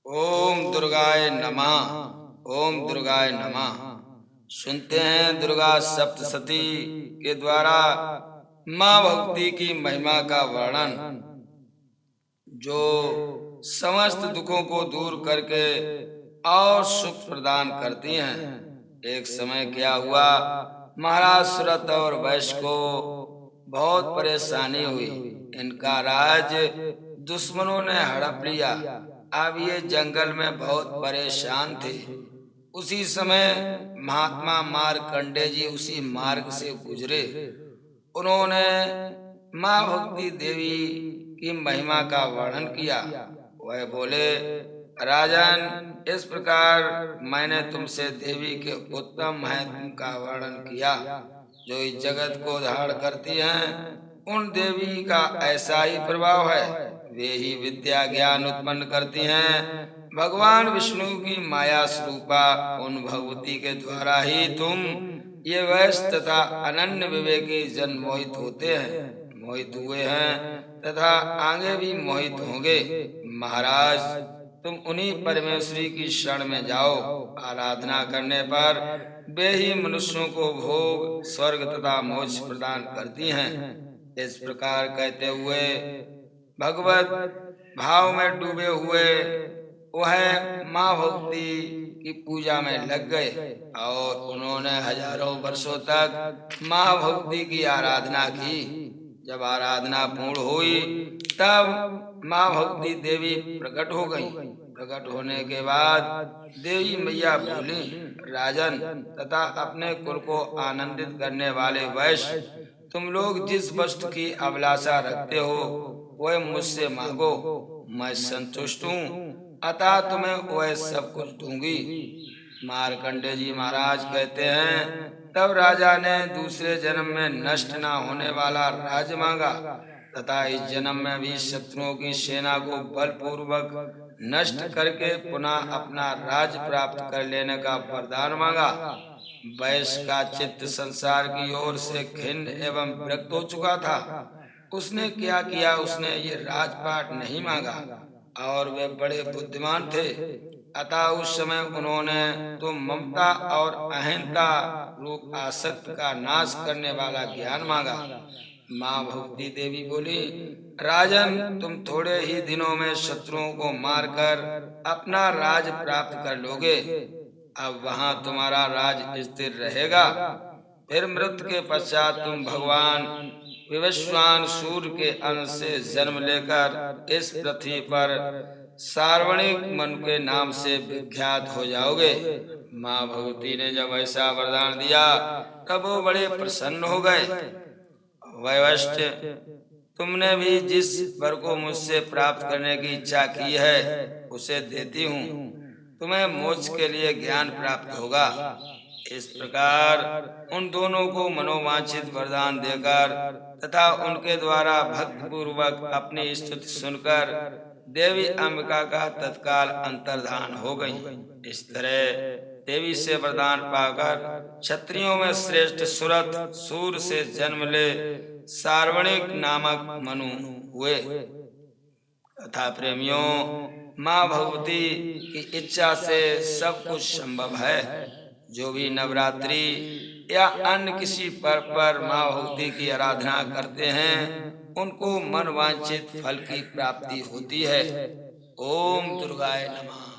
ओम दुर्गाय नमः। ओम दुर्गाय नमः। सुनते हैं दुर्गा सप्तशती के द्वारा माँ भक्ति की महिमा का वर्णन, जो समस्त दुखों को दूर करके और सुख प्रदान करती हैं। एक समय क्या हुआ, महाराज सुरत और वैश्य को बहुत परेशानी हुई। इनका राज दुश्मनों ने हड़प लिया। अब ये जंगल में बहुत परेशान थे। उसी समय महात्मा मार्कंडेय जी उसी मार्ग से गुजरे। उन्होंने माँ भक्ति देवी की महिमा का वर्णन किया। वह बोले, राजन, इस प्रकार मैंने तुमसे देवी के उत्तम महत्व का वर्णन किया, जो इस जगत को धारण करती हैं। उन देवी का ऐसा ही प्रभाव है। वे ही विद्या ज्ञान उत्पन्न करती हैं। भगवान विष्णु की माया स्वरूपा उन भगवती के द्वारा ही तुम ये वैश्य तथा अनन्य विवेकी जन मोहित होते हैं, मोहित हुए हैं तथा आगे भी मोहित होंगे। महाराज, तुम उन्हीं परमेश्वरी की शरण में जाओ। आराधना करने पर वे ही मनुष्यों को भोग, स्वर्ग तथा मोक्ष प्रदान करती हैं। इस प्रकार कहते हुए भगवत भाव में डूबे हुए वह माँ भक्ति की पूजा में लग गए और उन्होंने हजारों वर्षों तक माँ भक्ति की आराधना की। जब आराधना पूर्ण हुई तब माँ भक्ति देवी प्रकट हो गई। प्रकट होने के बाद देवी मैया बोली, राजन तथा अपने कुल को आनंदित करने वाले वैश्य, तुम लोग जिस वस्तु की अभिलाषा रखते हो वह मुझसे मांगो, मैं संतुष्ट हूँ, अतः तुम्हें वह सब कुछ दूंगी। मार्कंडेय जी महाराज कहते हैं, तब राजा ने दूसरे जन्म में नष्ट न होने वाला राज्य मांगा तथा इस जन्म में भी शत्रुओं की सेना को बलपूर्वक नष्ट करके पुनः अपना राज्य प्राप्त कर लेने का वरदान मांगा। वैश्य का चित्त संसार की ओर से खिन्न एवं विरक्त हो चुका था। उसने क्या किया, उसने ये राजपाट नहीं मांगा और वे बड़े बुद्धिमान थे। अतः उस समय उन्होंने तो ममता और अहंता रूप आसक्त का नाश करने वाला ज्ञान मांगा। माँ भक्ति देवी बोली, राजन, तुम थोड़े ही दिनों में शत्रुओं को मारकर अपना राज प्राप्त कर लोगे। अब वहां तुम्हारा राज स्थिर रहेगा। फिर मृत्यु के पश्चात तुम भगवान विवस्वान सूर्य के अंश से जन्म लेकर इस पृथ्वी पर सार्वणिक मन के नाम से विख्यात हो जाओगे। माँ भगवती ने जब ऐसा वरदान दिया तब वो बड़े प्रसन्न हो गए। वैवष्ट, तुमने भी जिस वर को मुझसे प्राप्त करने की इच्छा की है उसे देती हूँ। तुम्हें मोक्ष के लिए ज्ञान प्राप्त होगा। इस प्रकार उन दोनों को मनोवांछित वरदान देकर तथा उनके द्वारा भक्ति पूर्वक अपनी स्तुति सुनकर देवी अंबिका का तत्काल अंतर्धान हो गई। इस तरह देवी से वरदान पाकर क्षत्रियों में श्रेष्ठ सुरत सूर से जन्म ले सार्वणिक नामक मनु हुए। तथा प्रेमियों, माँ भगवती की इच्छा से सब कुछ संभव है। जो भी नवरात्रि या अन्य किसी पर्व पर माँ भगवती की आराधना करते हैं उनको मनवांछित फल की प्राप्ति होती है। ओम दुर्गाय नमः।